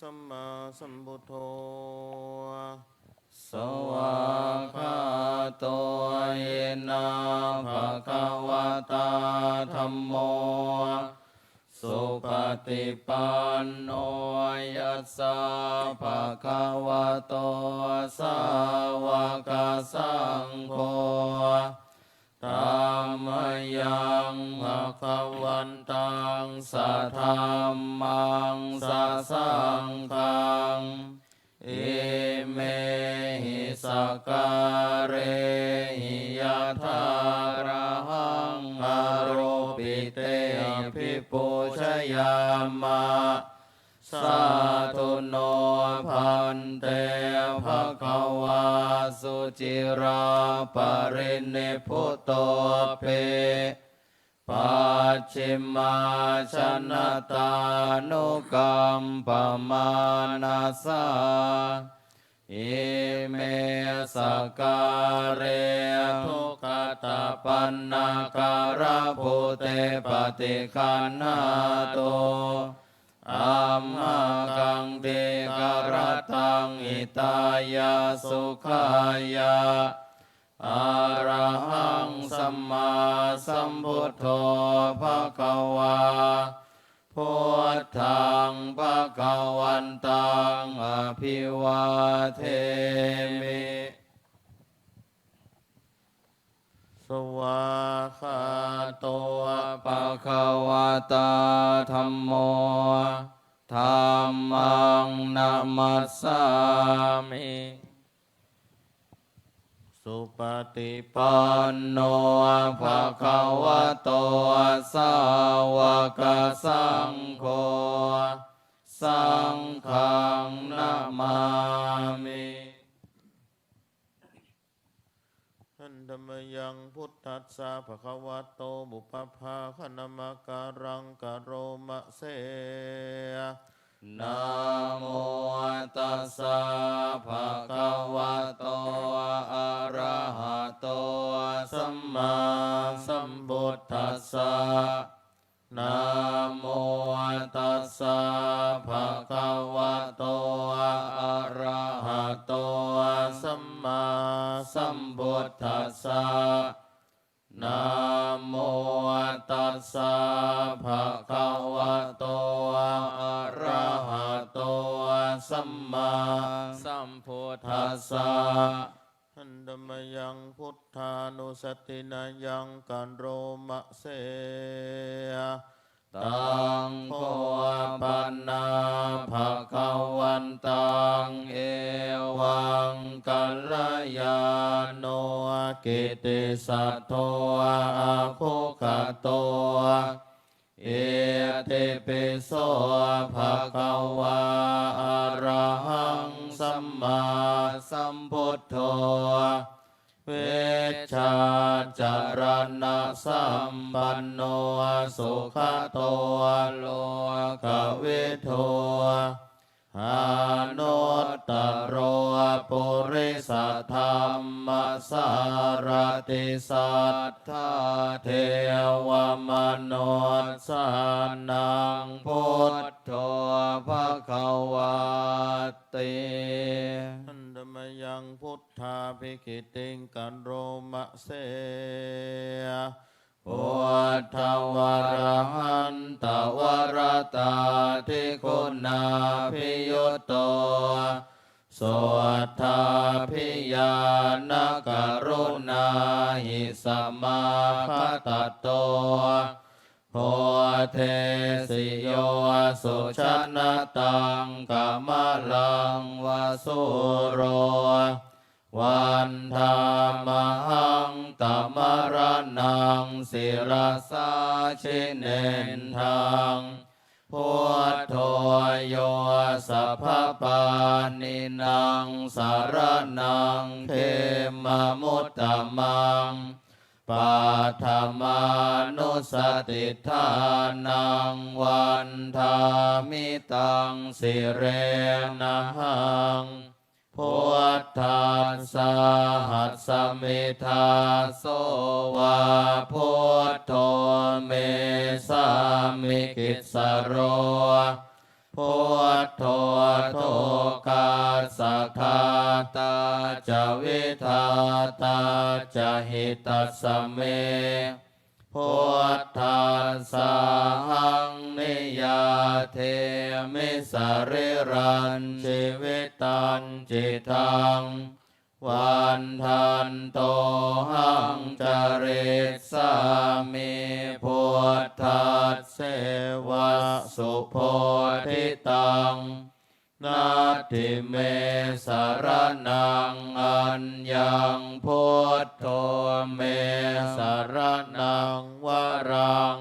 สัมมาสัมพุทโธสวากขาโตเยนะภะคะวะตาธัมโมสุปฏิปันโนยัสสะภะคะวะโตสาวกสังโฆธัมมยังภะคะวันตังสัทธัมมังสัสสังฆังอิเมหิสกการเรหิยะถาระหังอโรปิเตภิปุชยามะสาธุโนพันเตภะคะวาสุจิราปรินิพพุตโตเปปัจฉิมาชนะตานุกัมปมานาสาอิเมสการเรทุกขตาปันนาการะภูเตปฏิคันหาโตอัมหากังเตกรตังอิตายาสุขายาอะระหังสัมมาสัมพุทโธภะคะวาพุทธังภะคะวันตังอภิวาเทมิสวาคาโตภะคะวะตาธัมโมธัมมังนะมัสสามิสุปฏิปันโนภะคะวะโตสาวกสังโฆสังฆังนะมามิหันธรรมยังพุทธัสสะภะคะวะโตบุปภาคณมการังกโรมะเสนะโมตัสสะภะคะวะโตอะระหะโตสัมมาสัมพุทธัสสะนะโมตัสสะภะคะวะโตอะระหะโตสัมมาสัมพุทธัสสะนะโมตัสสะภะคะวะโตอะระหะโตสัมมาสัมพุทธัสสะหันธรรมยังพุทธานุสตินายังกันโรมะเสตังโฆปันนาภะคะวันตังเอวังกัลยาโนกิตติสัทโธอะโคคโตเอติปิโสภะคะวะอะระหังสัมมาสัมพุทโธเวชชาจารณะสัมปันโนสุขโตโลกวิทูหานุตตโรปุริสธรรมสารติสัทธาเทวมนุษย์สานังพุทโธภคะวาติหันธรรมยังพุทธาภิกิติงกันโรมะเสพุทธวรหันตวรตาทิคุณาภิยุตโตโสทาภิญาณกรุณาหิสมาคตโตโพเทสิโยสุชนะตังกามลังวสุโรวันธามหังตมรนังศิรสาชิเนนทังพุทโธโยสัพพปานินางสารนังเขมมุตตมังปัฏมานุสติทานังวันธามิตังสิเรนะหังพุทธัสสะหัสสมิทาโสวาพุทโธเมสามิกิสโร พุทโธทุกขาสัทธาตาจะวิทาตาจะหิตัสสเมพุทธัสสะหังนิยาเทมิสริรันชีวิตันจิตังวันทันโตหังจริตสามิพุทธัสเสวะสุโพธิตังนาทิเมสารนังอัญญังพุทโธเมสารนังวรัง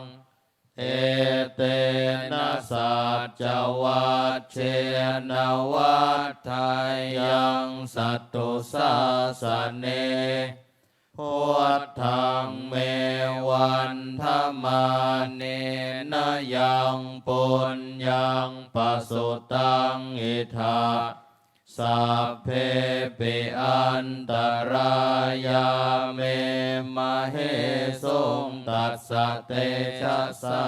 เอเตนะสัจจวัชเชนวัฏไทยังสัตตุสาสเนพุทธังเมวันธมาเนนะยังปุญญังปสุตังอิทาสัพเพปิอันตรายาเมมะเหสุงตัสสะเตชะสา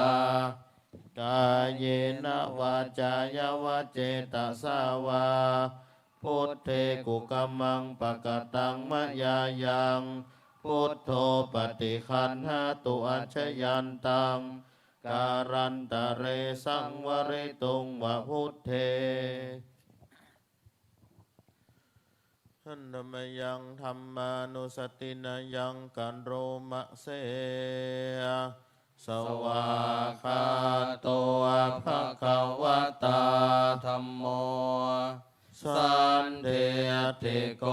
กายเยนะวาจายวะเจตสาวาพุทเทกุกัมมังปะกตังมะยายังพุทโธปฏิคันหาตุอัจฉยันตังการันตะเรสังวริตุงวะพุทเทหันธมยังธรรมานุสตินายังกันโรมะเสสวาคาโตภะคะวะตาธัมโมสันเทติโก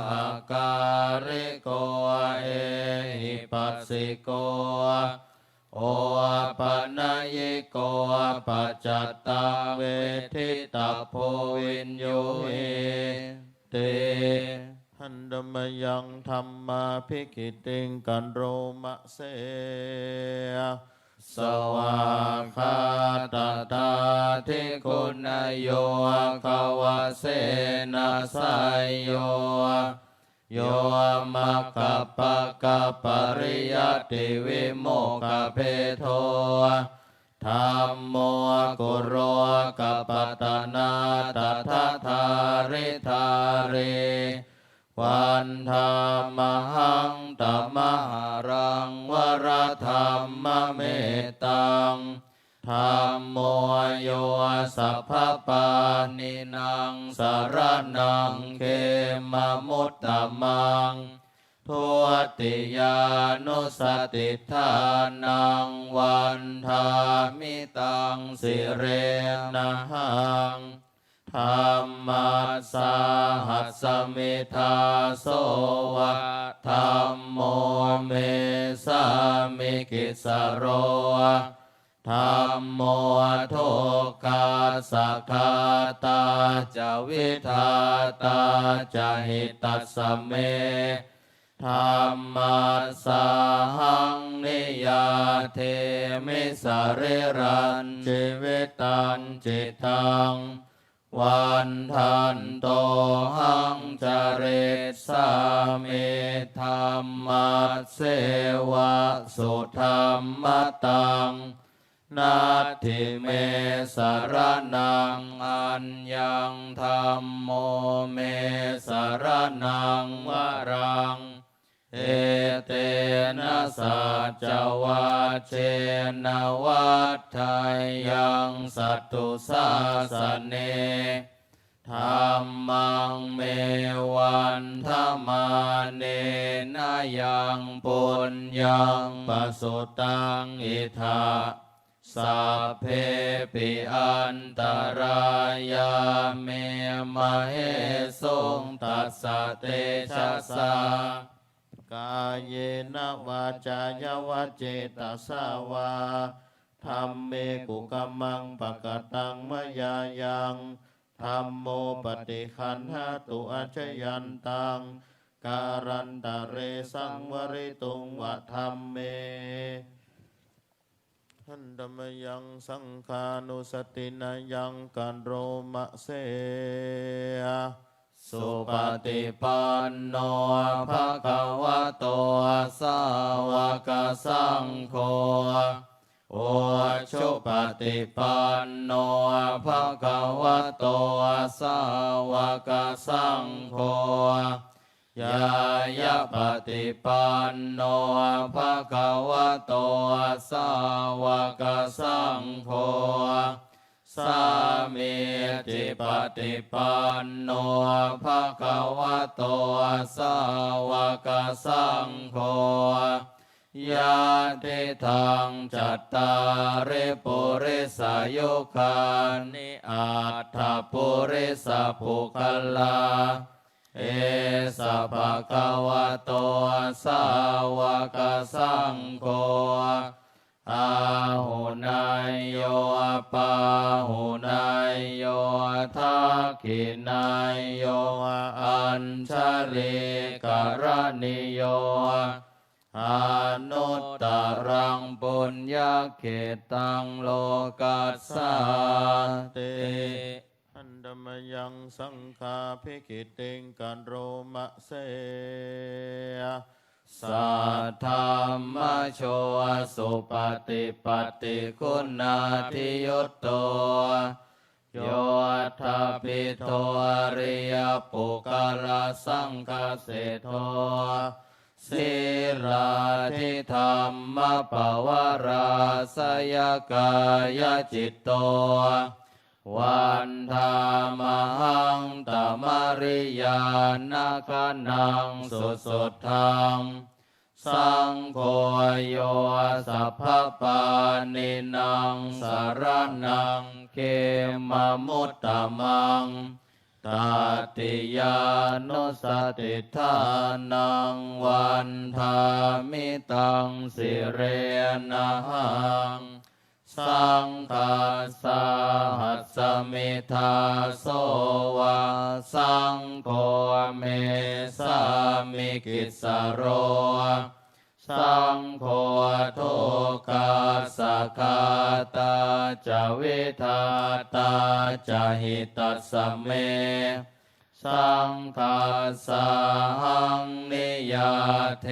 หะการิโกเอหิปัสสิโกโอปะนะยิโกปัจจัตตังเวทิตาโพวินโยเอเตหันธมยังธรรมาภิกิติงกันโรมะเสสวาคาตตาทิคุณโยภวะเสนะสายโยโยมัคคะปะกะปริยัติวิโมกขเพโทธัมโมกุโรกัปปตนาตถาธาริธาเรวันธามหังตมหารังวรธรรมเมตตังธัมโมโยสัพพปานินังสารนังเขมมุตตมังทุติยานุสติทานังวันธามิตังสิเรนะหังธรรมัสสาหัสสมิทาโสวะธัมโมเมสามิกิสโรธัมโมทุกขาสักขาตาจะวิทาตาจะหิตัสสเมธัมมัสสาหังนิยาเทมิสริรันชีวิตันจิตังวันทันโตหังจริตสามิธัมมัสเสวะสุธัมมตังนาทิเมสารนังอัญญังธัมโมเมสารนังวรังเอเตนะสัจจวัชเชนวัฏไทยังสัตตุสาสเนธัมมังเมวันธมาเนนะยังปุญญังปสุตังอิทาสัพเพปิอันตรายาเมมะเหสุงตัสสะเตชะสากายเยนะวาจายวะเจตสาวาธัมเมกุกัมมังปะกตังมะยายังธัมโมปฏิคันหาตุอัจฉยันตังการันตะเรสังวริตุงวะธัมเมหันธมยังสังฆานุสตินายังกันโรมะเสสุปฏิปันโนภะคะวะโตสาวกสังโฆ โอชุปฏิปันโนภะคะวะโตสาวกสังโฆยายะปฏิปันโนภะคะวะโตสาวกสังโฆสามีจิปฏิปันโนภะคะวะโตสาวกสังโฆยะติทังจัตตาริปุริสายุคานิอัตถปุริสภุคลาเอสะภะคะวะโตสาวกสังโฆอาหุนายโยปาหุนายโยทักขินายโยอัญชลิกรณิโยอนุตตรังปุญญเขตังโลกัสสาติอันดมยังสังฆาภิกิติงกันโรมะเสยสัทธรรมโชสุปฏิปัตติคุณาทิยุตโตโยทัพพิโทอริยปุกลสังฆเสโทศิลาทิธรรมปวาราสยกายจิตโตวันธามหังตมริยานาคนังสุสุทังสังโฆโยสัพพปานินังสารนังเขมมุตตมังตติยานุสติทานังวันธามิตังสิเรนะหังสังฆาสาหัสสมิทาโสวาสังโฆเมสามิกิสโรสังโฆโทกาสคาตาจวิทาตาจหิตัสสะเมสังฆาสาหังนิยาเท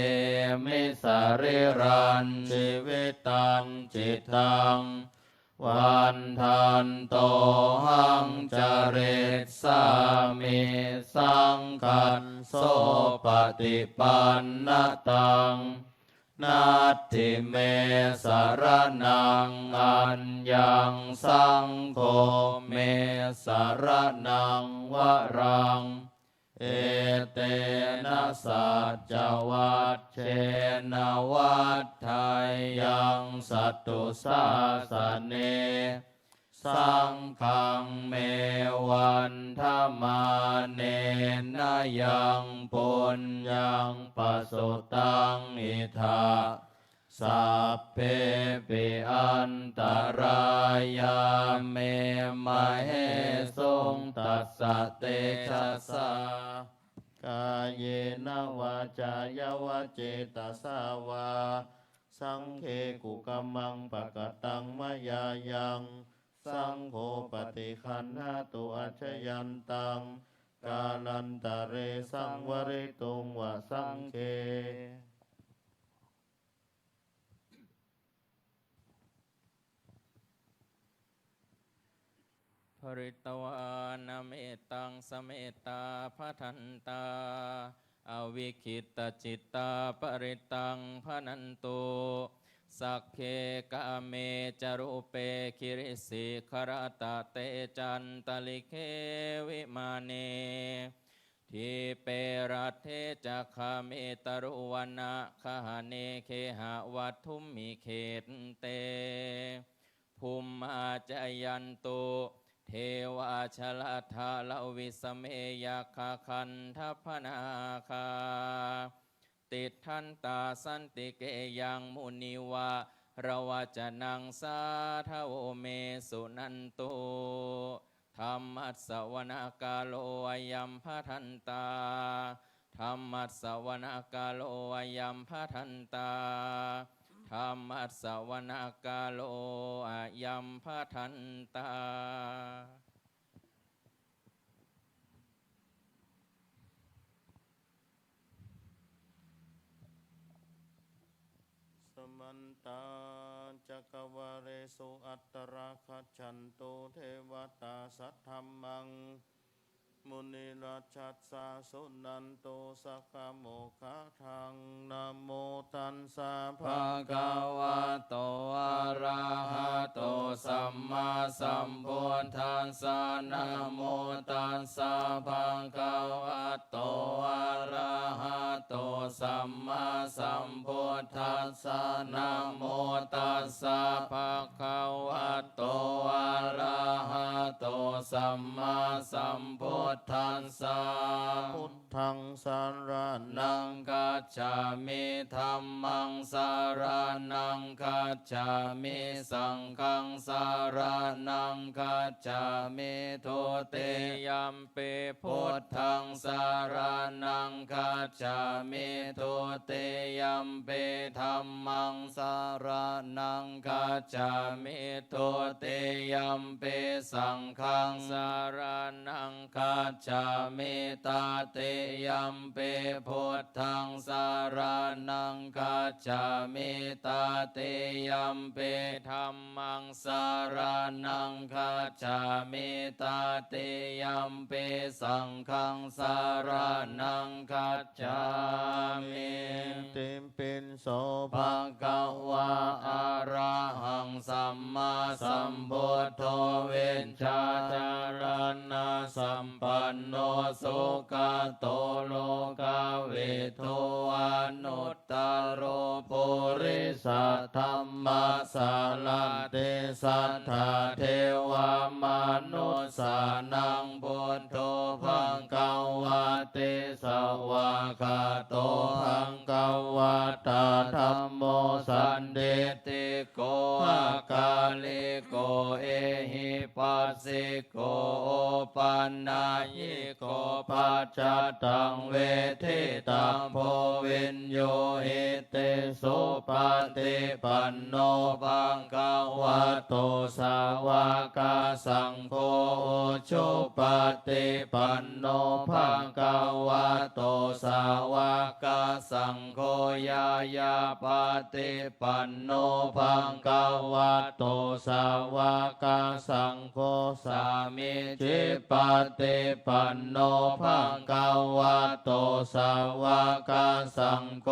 มิสริรันชีวิตังจิตตังวันทันโตหังจริตสามิสังคันโสปฏิปันนตังนัตถิเมสารนังอัญญังสังโฆเมสารนังวรังเอเตนะสัจจวัตเชนะวัฏไทยังสัตตุสาสเนสังฆังเมวันธมาเนนะยังปุญญังปสุตังอิทาสัพเพปิอันตรายาเมมะเหสุงตัสสะเตชะสากายเยนะวาจายาวะเจตสาวาสังเคกุกมังปะกตังมยายังสังโฆปฏิคันหาตุอัจฉยันตังกาลันตะเรสังวริตุงวะสังเคภริตวานาเมตังสเมตาพัทันตาอวิคิตจิตตาปริตังพนันตุสักเคกะเมจารุเปคิริสิขรตะเตจันตลิเควิมาเนทิเปรัตเทจักขเมตรุวนะคหเนเคหะวัตถุมมิเขตเตภูมิอาจยันตุเทวาชลทาลวิสเมยคาคันทัพนาคาติทันตาสันติเกยังมุนิวะระวจนังสาทโวเมสุนันตุธรรมัสสวนากาโลอายัมภทันตาธรรมัสสวนากาโลอายัมภทันตาธรรมัสสวนากาโลอายัมภทันตาสมันตาจ จักวาเรสุอัตตราคัจฉันตุเทวตาสัทธัมมังมุนีราชัสสะสุนันโตสักขโมคาทังนะโมตัสสะภะ ภะคะวะโตอะระหะโตสัมมาสัมพุทธัสสะนะโมตัสสะภะคะวะโตอะระหะโตสัมมาสัมพุทธัสสะนะโมตัสสะภะคะวะโตอะระหะโตสัมมาสัมพุทธัสสะ พุทธังสารนั นั ง งกัจฉามิธัมมังสารนังกัจฉามิสังฆังสารนังกัจฉามิทุติยัมปิพุทธังสารนังกัจฉามิทุติยัมปิธัมมังสารนังกัจฉามิทุติยัมปิสังฆังสารนังกัจฉามิตาติยัมปิพุทธังสารนังกัจฉามิตาติยัมปิธัมมังสารนังกัจฉามิตาติยัมปิสังฆังสารนังกัจฉามิ ติมปินโสภะ ภะคะวะอะระหังสัมมาสัมพุทโธเวชชาจารณะสัมปันโนสุขโตโลกาเวทุอนุตตโรปุริสธรรมสาลันเตสัทธาเทวามนุสานังพุทโธภังกวาเตสวากาโตภังกวาตาธัมโมสันเดติโกอาคาลิโกเอหิปัสสิโกโอปันนายิโกปัจจตังเวทิตังโพวินโยหิเตโสปฏิปันโนภังกวาโตสาวกสังโฆชุปฏิปันโนภังกวาโตสาวกสังโฆยายาปฏิปันโนภังกวาโตสาวกสังโฆสามิจิปฏิปันโนภังกวาโตสาวกสังโฆ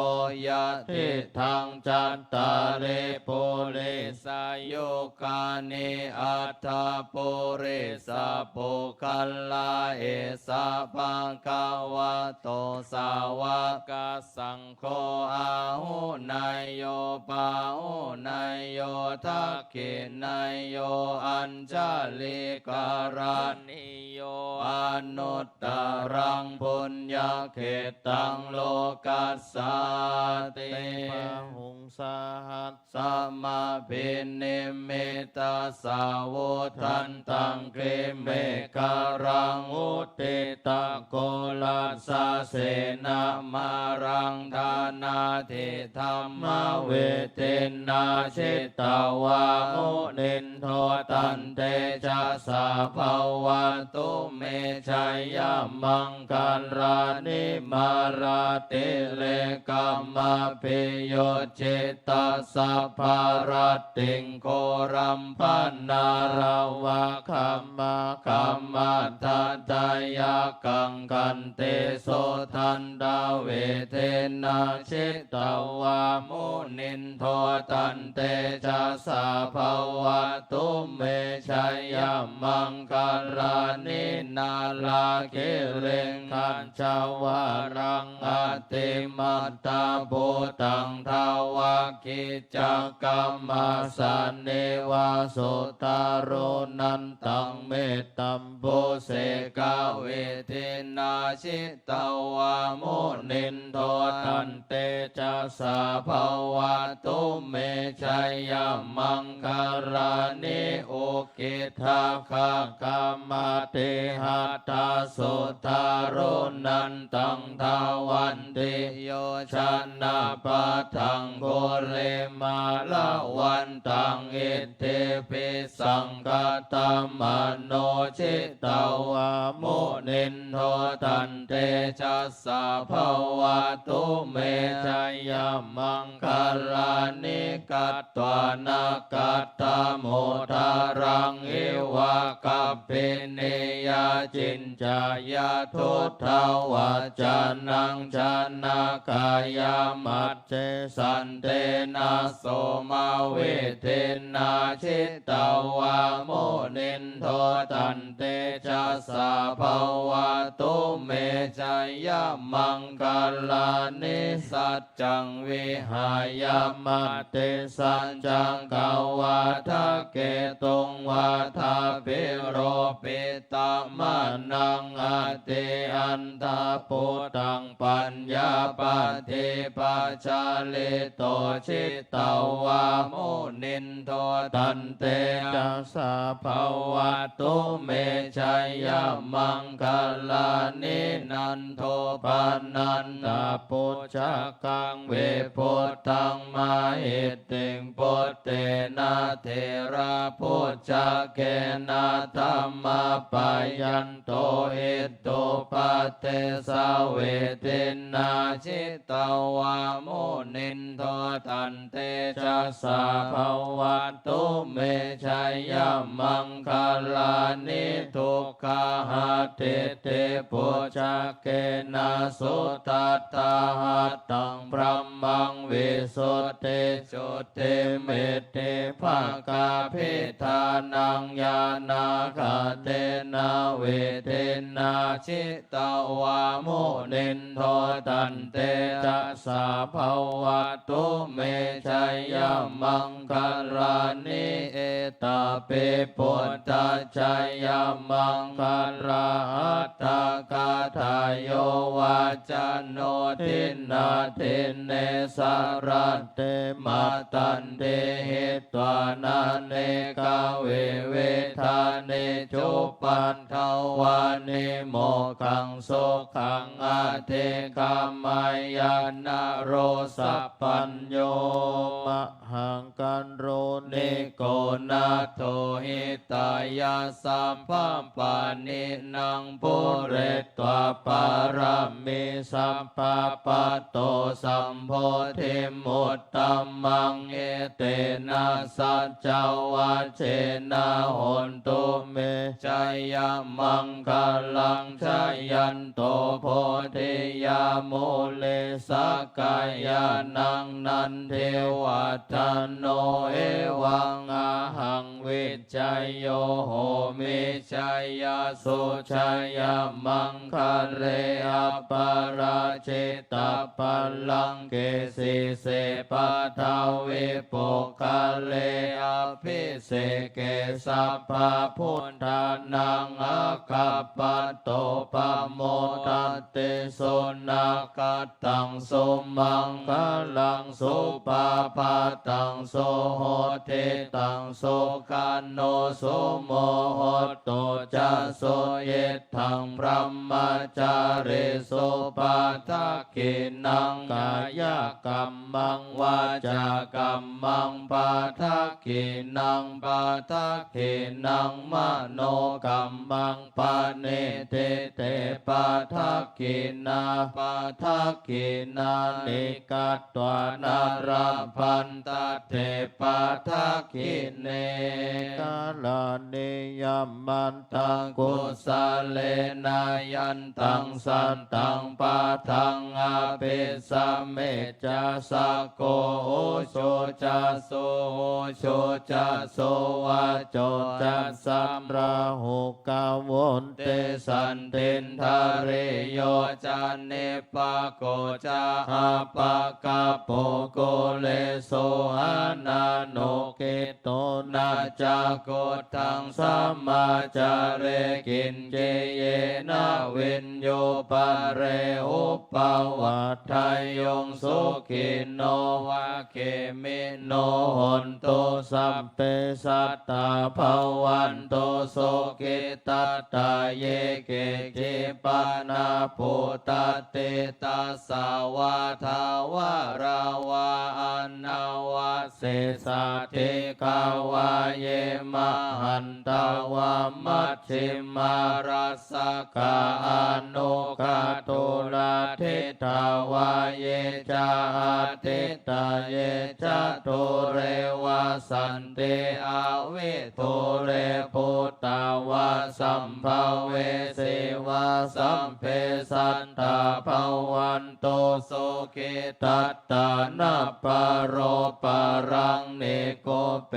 ยะทิทังจัตตาริปุริสายุกานิอัตถปุริสาปุคัลลาเอสาภังกวาโตสาวกสังโฆอาหุนายโยปาหุนายโยทักขินายโยอัญชลิการณิโยอนุตตรังปุญญเขตังโลกัสสาติ ปะหุงสาหัส สัมมาพินิมิตาสาวุทันตังเกเมฆารังอุติตะโกลัสสะเสนามารังธานาทิธรรมเวเทนาชิตาวามุนินโทตันเตจะสาภาวะตุเมชัยยมังกัลรานิมาราติเลกัมมาปิโยจิตตสัพพารติงโครัมปันนาราวะคัมมาคัมมาทัตตายากังกันเตโสทันดาเวเทนะชิตาวามุนินโทตันเตจะสาภาวะตุเมชัยยมังกัลรานินาลาเกเรงคันจาวารังอติมัตตาภูตังทาวากิจักกัมมาสันเนวาสุตารุนันตังเมตตัมโพเสกาเวทินาชิตาวามุนินโทตันเตจะสาภาวะตุเมชัยยมังคารานิโอกิทาคากามาเตหัตตาสุตารุนันตังทาวันติโยชนะปะทังโกเรมาลาวันตังอิทธิปิสังกตมโนชิตาวามุ นินโทตันเตจัสสะภวะตุเมชัยยมังคลานิกัตตวานากัตตโมทารังเอวะกัปปิเนยจินจายาทุทาวาจานังชานากายามัจเจสันเตนะโสมาเวเทนาชิตาวาโมนินโทตันเตจัสสะภวะตุเมชัยยมังคลานิสัจจังวิหายมัตเตสัจจังกาวาทะเกตุงวาทาปิโรปิตามานังอาเตอันตาปุตังปัญญาปฏิปัจจาลิโตชิตาวาโมนินโทตันเตจัสสะภวะตุเมชัยยมังคลานินันโทปานันตาปุจจกังเวปุตตังมาหิติงปุตเตนะเทระปุจจเกนะธัมมาปายันโตหิโตปัตเตสาเวทินาชิตาวาโมนินโทตันเตจัสสะภวะตุเมชัยยมังคลานิทุกขาหัตถิเตปุจจเกนะสุตัตตาหัตตังพระมังวิสุทธิจุติเมติภากาภิธานังญาณาคาเตนะเวเทนะชิตาวาโมนินโทตันเตจัสสะภวะตุเมชัยยมังคลานิเอตาเปปุตตะชัยยมังคลาอัตตากาทายโยวาจโนทินาทินเนสารเตมาตันเตหิตวานาเนกาเวเวทาเนจุปันทวานิโมขังโสขังอาเทกามายานาโรสัพปัญโยมหังกันโรนิโกนาโทหิตายาสัมพัมปานินังปุเรตวาปารามิสัมปะปะโตสัมโพธิมุตตัมมังเอเตนะสัจจวัชเชนะหนตุเมชัยยมังคลังชัยยันโตโพธิยาโมเลสกายานังนันเทวัตโนเอวังอาหังวิจัยโยโหมิชัยยสุชัยยมังคเรอปาราชิตาปัลลังเกสิเสปะทาวิปุคเลอภิเสเกสัพพะพุทธานังอาคัปปะโตปะโมทัตเตโสนาคัตตังโสมังคลังโสปาปะตังโสโหเทตังโสกานโนโสโมโหโตจะโสเยทังพระมจาริโสปาทักขินังกายกรรมังวาจากรรมังปาทักขินังปาทักขินังมโนกรรมังปาเนเตเตปาทักขินาปาทักขินานิกัตตวานาราพันตเทปาทักขิเนกาลานิยมันตังกุสาเลนายันตังสันตังปาทังอาเปสเมจัสสะโกโชจัสโสโชจัสโสวะโจจัสสัมราหุกาวนเตสันตินทาเรโยจันเนปะโกจาอาปะกะโปโกเลโสอานาโนเกโตนาจากุทังสัมมาจาเรกินเจเยนะวินโยปะเรอุปาวัฏทายงสุขิโนวะเกมิโนหนโตสัพเปสัตตาภวันโตโสกิตตาเยเกจิปานาปุตเตตัสสาวาทาวาราวาอนาวาเสสะเทกาวาเยมหันตาวามัชฌิมารัสส กาอนุกาตุลาทิตาวาเยจาทิตาเยจาตุเรวาสันติอาวิทุเรปุตตาวาสัมภเวสีวาสัมเพสัตตาภวันโตสุขิตัตตานาปโรปรังเนโกเป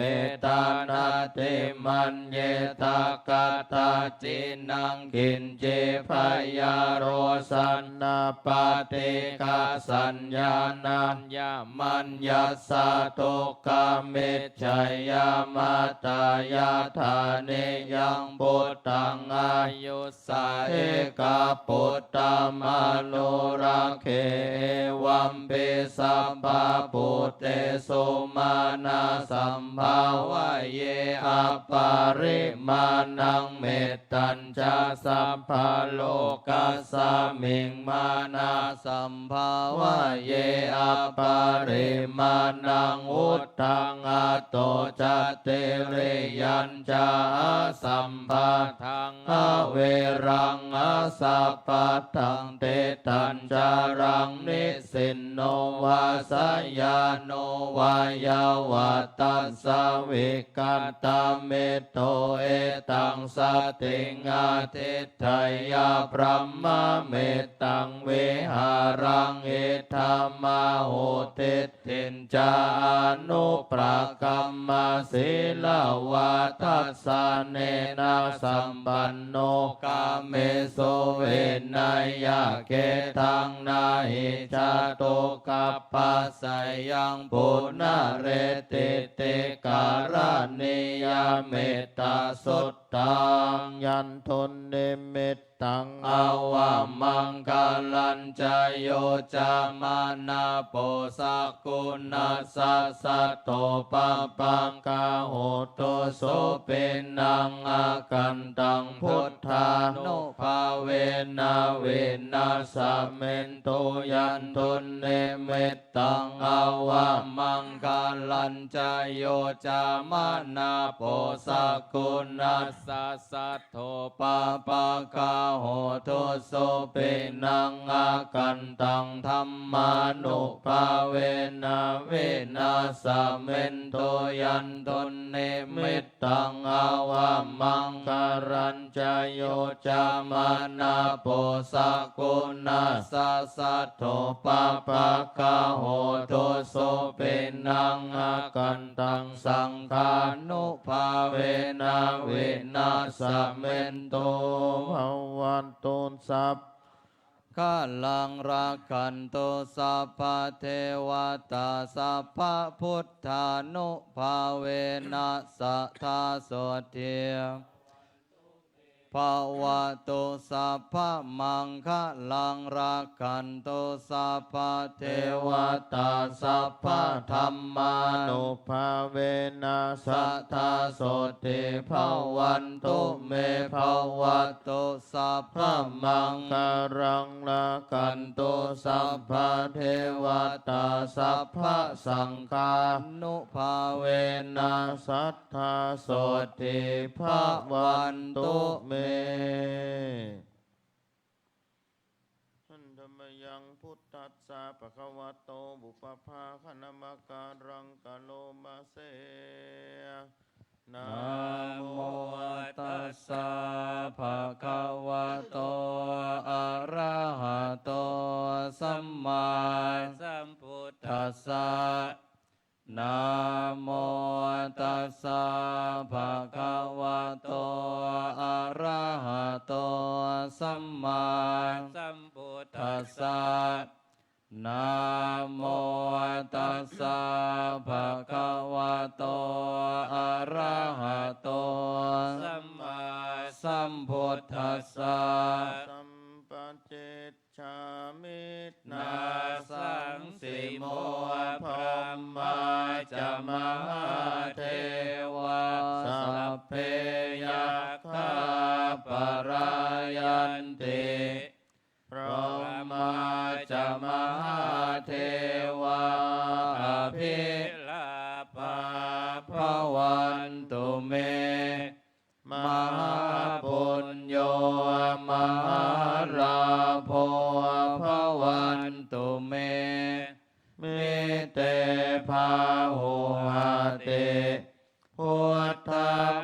ตานาติมันเยตากาตาจินังกินเจพยาโรสันนาปฏิกาสัญญานัญญามัญญาสาตุกาเมชัยยามาตายาธาเนยังปุตตังอายุสาเอกาปุตตามโนราเควัมเปสัมปะปุตเตสุมาณาสัมภาวะเยอปาริมาณังเมตตัญจสัพพะโลกัสสมิงมานาสัมภาวะเยอปาริมาณังอุตตังอโตจเตเรยัญจาสัมภะทังอเวรังอสัพพะทังเตตัญจารังนิสินโนวาสยาโนวายาวัตตัสสวิกันตเมโตเอตังสติงาทิฏฐยาพรหมเมตังเวหารังเอธรรมาโหติตินจานุปรากรรมศีลวัฏทัสสะเนนะสัมปันโนกาเมโสเวนยะเกตังนาหิจาโตกัปปัสสยังปุณเรติเตการณิยเมตตาสุตตังยันทนเนมิตตังอาวามังคลัญจโยจามานาโปสักกุณัสสะสัตโตปะปังกาโหตุโสเปนังอากันตังพุทธานุภาเวนะเวนัสสะเมนโตยันทนเนมิตตังอาวามังคลัญจโยจามานาโปสักกุณัสสะสัตโตปะปังกาโหตุโสเปนังอากันตังธัมมานุภาเวนะเวนัสสะเมนโตยันตนเนมิตตังอาวามังการัญจโยจามานาโปสักกุณัสสะสัตโตปะปะกาโหตุโสเปนังอากันตังสังฆานุภาเวนะเวนัสสะเมนโตภวันตุสัพกาลังรักขันโตสัพพะเทวตาสัพพะพุทธานุภาเวนัสสะทาโสเทภวตุสัพพะมังคะลังรักขันโตสัพพะเทวตาสัพพะธัมมานุภาเวนัสสะทาโสติภวันตุเมภวตุสัพพะมังคะรังรักขันโตสัพพะเทวตาสัพพะสังฆานุภาเวนัสสัทธาโสติภวันตุเมท่านธรรมยังพุทธัสสะภะคะวะโตบุปภาคณมการังกะโลมาเสนะโมตัสสะภะคะวะโตอะระหะโตสัมมาสัมพุทธัสสะนะโมตัสสะภะคะวะโตอะระหะโตสัมมาสัมพุทธัสสะนะโมตัสสะภะคะวะโตอะระหะโตสัมมาสัมพุทธัสสะสัมปเจชามินาสังสิโมพรหมาจามหาเทวาสัพเพยัคฆาปรายันติพรหมาจามหาเทวาอภิลาภาภวันตุเมมหาปุญโญมห ราโภภวันตุเมมิเตภาหุหาติพุทธ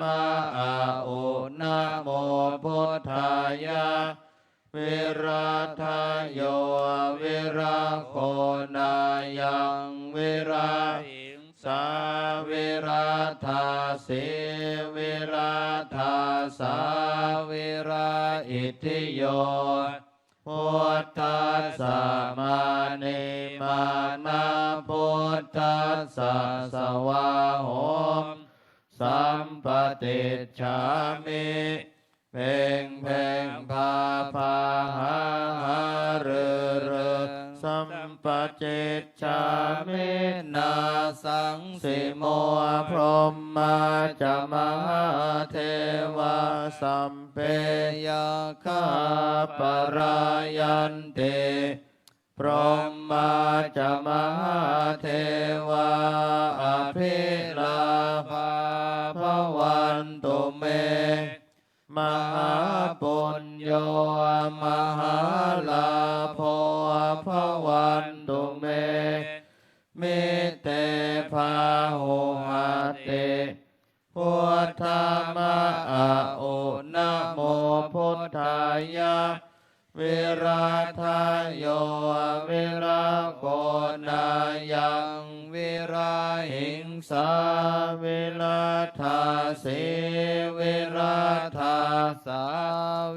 มะอาอุนะโมพุทธายะวิราทายโยวิราโคนายังวิราสาวิราธาสีวิราธาสาวิราอิทิโยพุทธัสสะมานิมานาพุทธัสสะสวาโหมสัมปติฉามิเพ่งเพ่งพาพาหาหาเรือสัมปจิตฉามินาสังสิโมพรหมาจามหาเทวาสัมเปยคาปรายันเตพรหมาจามหาเทวาอภิลาภาภวันตุเมมหาปุญโยมหาลาโภภวันตุเมมิเตภาหุหาติพุทธมะอาอุนะโมพุทธายะวิราทายโยวิราโคนายังวิราหิงสาวิราธาสีวิราธาสา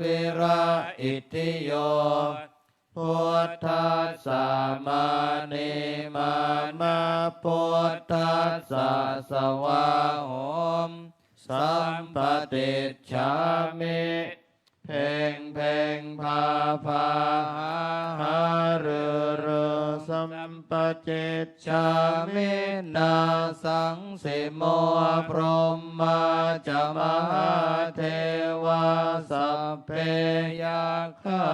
วิราอิทิโยพุทธัสสะมานิมานาพุทธัสสะสวาโหมสัมปติฉามิเพ่งเพ่งพาพาหาเรือสัมปจิตฉามินาสังสิโมพรหมาจามหาเทวาสัพเพยคา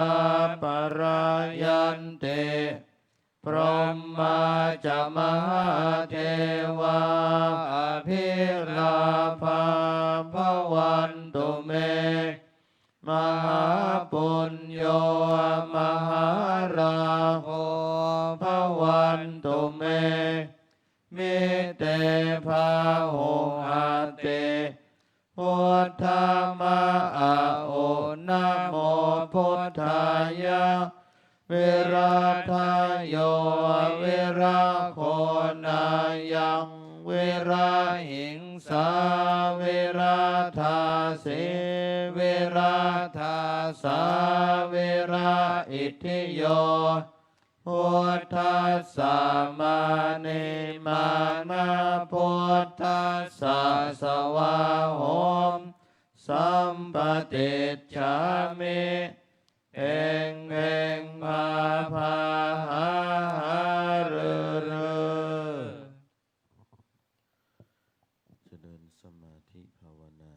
ปรายันเตพรหมาจามหาเทวาอภิลาภาภวันตุเมมหาปุญโยมหาราโภภวันตุเมมิเตภาหุหาติพุทธมะอาอุนะโมพุทธายะวิราทายโยวิราโคนายังวิราหิงสาวิราธาสีวิราธาสาวิราอิทิโยพุทธัสสะมานิมานาพุทธัสสะสวาโหมสัมปติฉามิเพ่งเพ่งพาพาหาเรือเจริญสมาธิภาวนา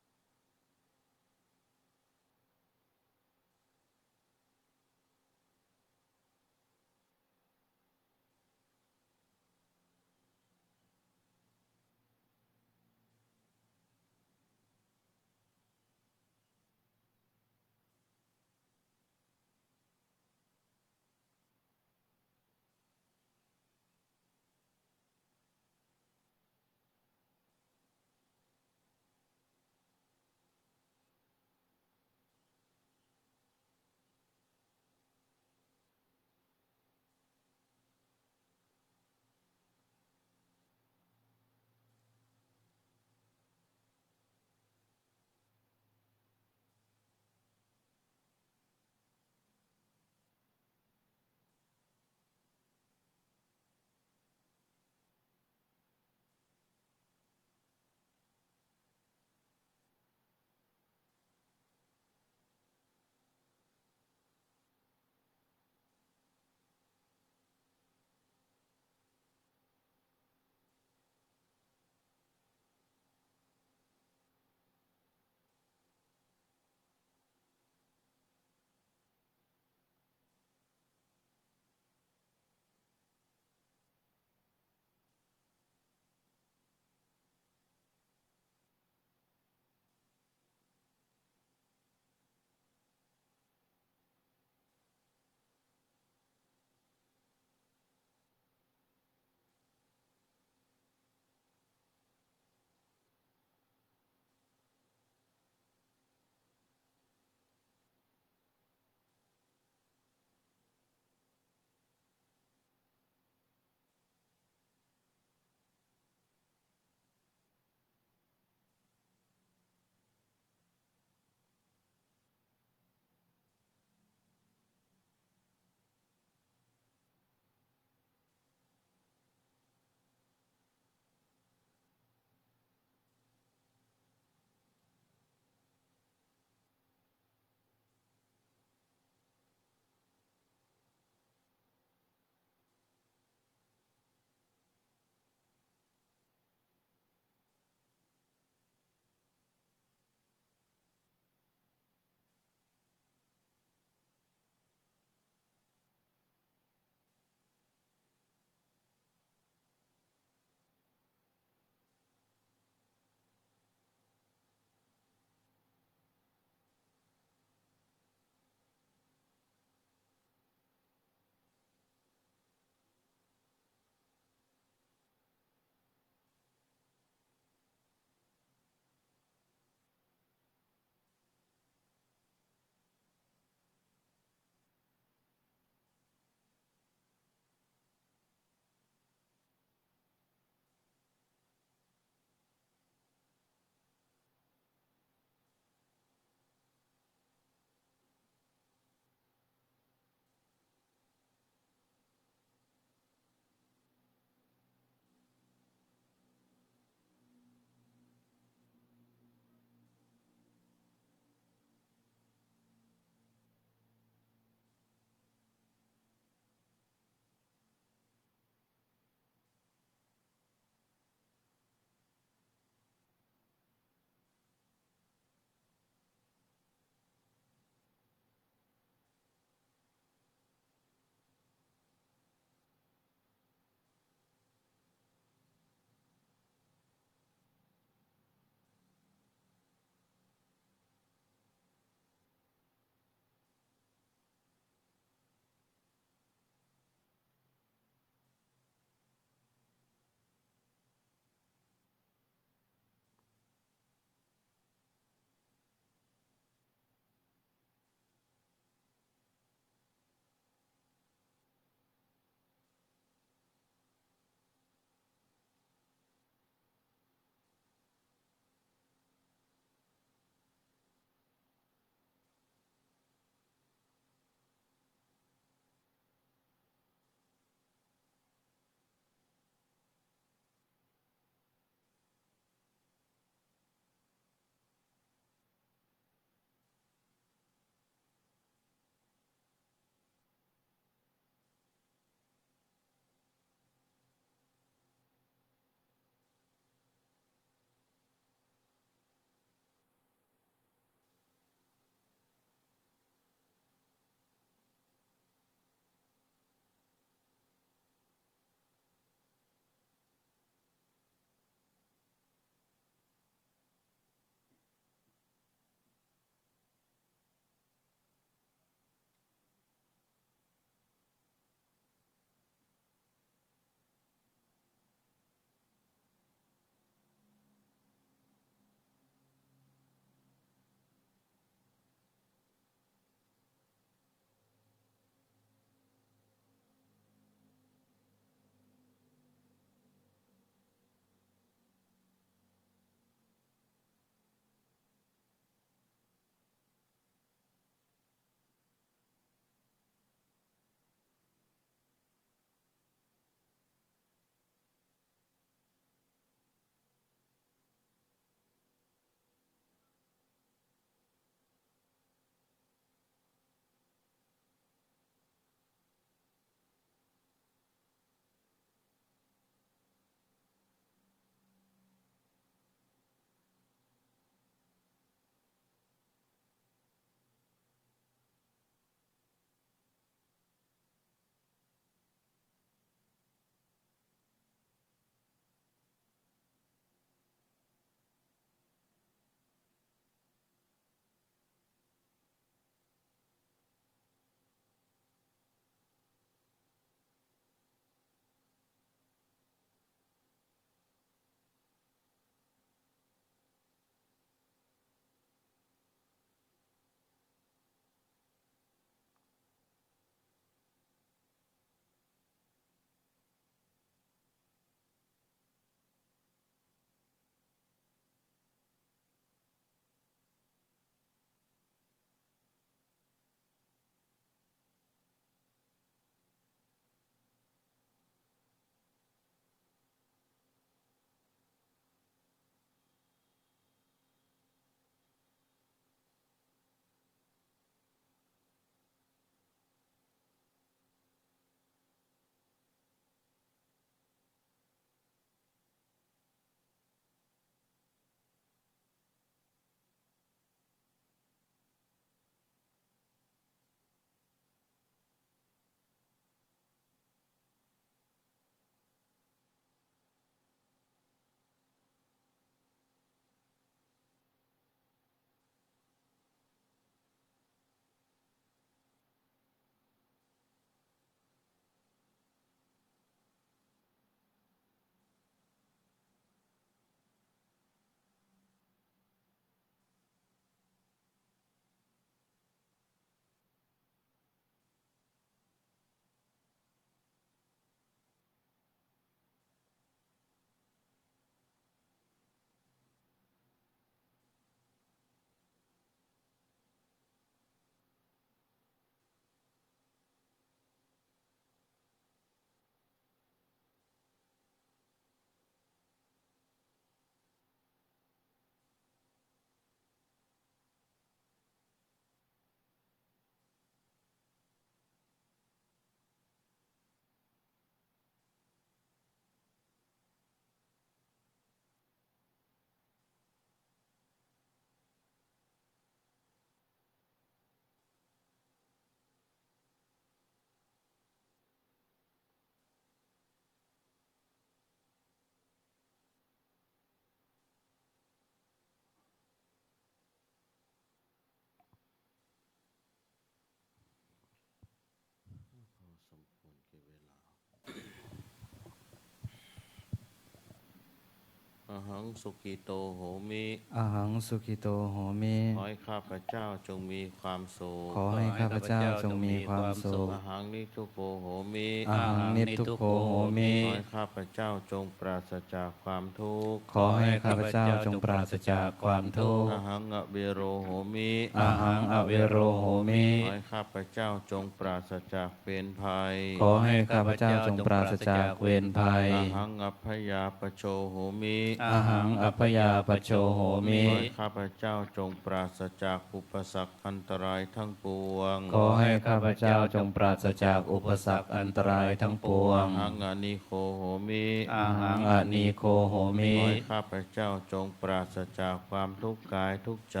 หังสุขิโตโหมิ อหังสุขิโตโหมิ ขอให้ข้าพเจ้าจงมีความสุข ขอให้ข้าพเจ้าจงมีความสุข อหังนิทุกโขโหมิ อหังนิทุกโขโหมิ ขอให้ข้าพเจ้าจงปราศจากความทุกข์ ขอให้ข้าพเจ้าจงปราศจากความทุกข์ อหังอเวโรโหมิ อหังอเวโรโหมิ ขอให้ข้าพเจ้าจงปราศจากเวรภัย ขอให้ข้าพเจ้าจงปราศจากเวรภัย อหังอัพพยาปโชโหมิ อหังอัพพยาปโชโหมิ ขอให้ข้าพเจ้าจงปราศจากอุปสรรคอันตรายทั้งปวง ขอให้ข้าพเจ้าจงปราศจากอุปสรรคอันตรายทั้งปว อง หังอนิโคโหมิ อาหังอนีโคโหมิ ขอให้ข้าพเจ้าจงปราศจากความทุกข์กายทุกข์ใจ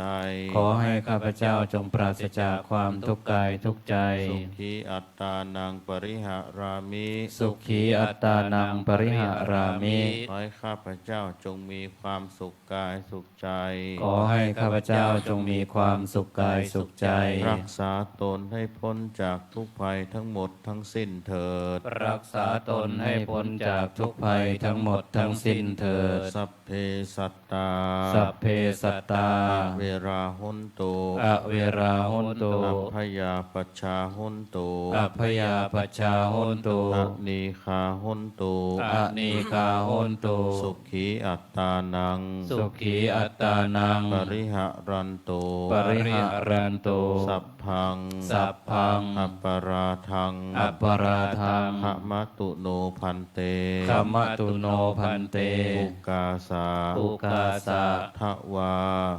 ขอให้ข้าพเจ้าจงปราศจากความทุกข์กายทุกข์ใจ สุขีอัตตานังปริหารามิ สุขีอัตตานังปริหารามิ ขอให้ข้าพเจ้าจงมีความสุขกายสุขใจ ขอให้ข้าพเจ้าจงมีความสุขกายสุขใจ รักษาตนให้พ้นจากทุกภัยทั้งหมดทั้งสิ้นเถิด รักษาตนให้พ้นจากทุกภัยทั้งหมดทั้งสิ้นเถิด สัพเพสัตตา สัพเพสัตตา เวราหุนตุ อเวราหุนตุ อัพพยาปชชาหุนตุ อัพพยาปชชาหุนตุ อนีคาหุนตุ อนีกาหุนตุ สุขีอัตตานัง สุขีอัตตานัง ปริหะรันตุ ปริหารันตุ สัพพัง สัพพัง อัปปราทัง อัปปราทัง ขมตุโนพันเต ขมตุโนพันเต อุกาสา อุกาสะ ทวา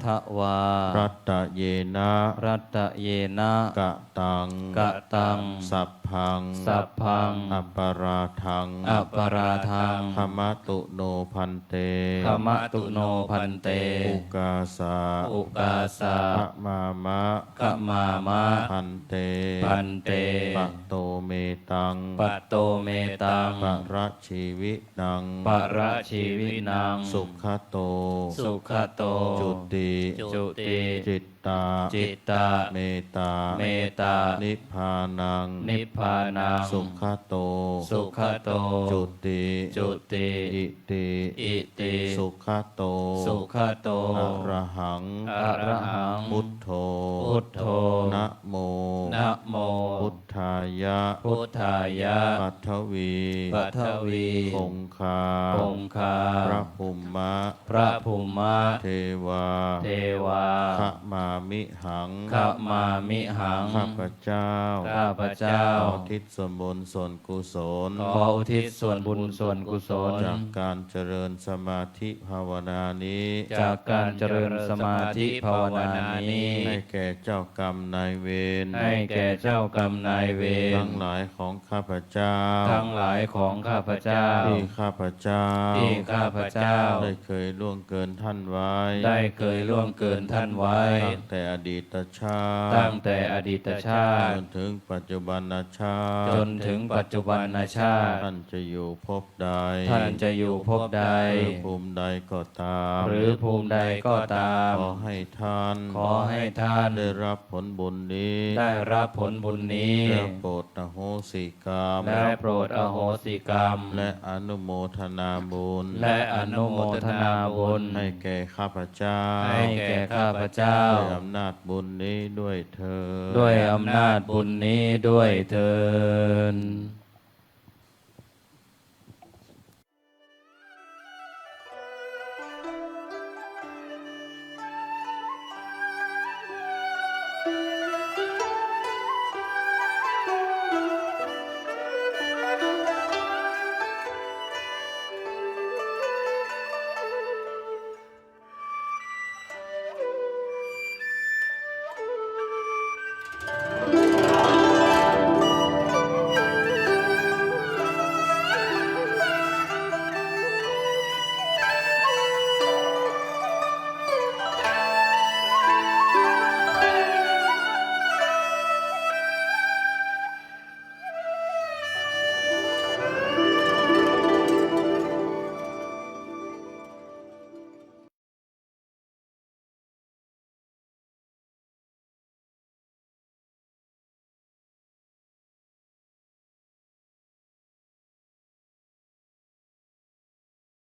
ทวา รัตตะเยนะ รัตตะเยนะ กะตัง กะตัง สัพพัง สัพพัง อัปปราทัง อัปปราทัง ขมตุโนพันเต ขมตุโนพันเต อุกาสา อุกาสะ ขมามะ ขมามะ พันเต พันเต ปะโตเมตัง ปัตโตเมตัง ปะระชีวินัง ปะระชีวินัง สุขโต สุขโต จุติ จุติ จิตตา จิตตา เมตา เมตา นิพพานัง นิพพานัง สุขโต สุขโต จุติ จุติ อิติ อิติ สุขโต สุขโต อะระหัง อะระหัง พุทโธ พุทโธ นะโม นะโม พุทธายะ พุทธายะ ปัทวี ปัทวี คงคา คงคา พระภูมิมะ พระภูมะ เทวา เทวา ขมามิหัง ขมามิหัง ข้าพเจ้า ข้าพเจ้า ขอทิศส่วนบุญส่วนกุศล ขออุทิศส่วนบุญส่วนกุศล จากการเจริญสมาธิภาวนานี้ จากการเจริญสมาธิภาวนานี้ ให้แก่เจ้ากรรมนายเวร ให้แก่เจ้ากรรมนายเวร ทั้งหลายของข้าพเจ้า ทั้งหลายของข้าพเจ้า ที่ข้าพเจ้า ที่ข้าพเจ้า ได้เคยล่วงเกินท่านไว้ ได้เคยล่วงเกินท่านไว้ ตั้งแต่อดีตชาติ ตั้งแต่อดีตชา จ ติ นถึงปัจจุบันชา จ ติ นถึงปัจจุบันชาติ ท่านจะอยู่ภพใด ท่านจะอยู่ภพใด หรือภูมิใดก็ตาม หรือภูมิใดก็ตาม ขอให้ท่าน ขอให้ท่าน ได้รับผลบุญนี้ ได้รับผลบุญนี้ และโปรดอโหสิกรรม และโปรดอโหสิกรรม และอนุโมทนาบุญ และอนุโมทนาบุญ ให้แก่ข้าพเจ้า ให้แก่ข้าพเจ้า ด้วยอำนาจบุญนี้ด้วยเธอญ ด้วยอำนาจบุญนี้ด้วยเถิด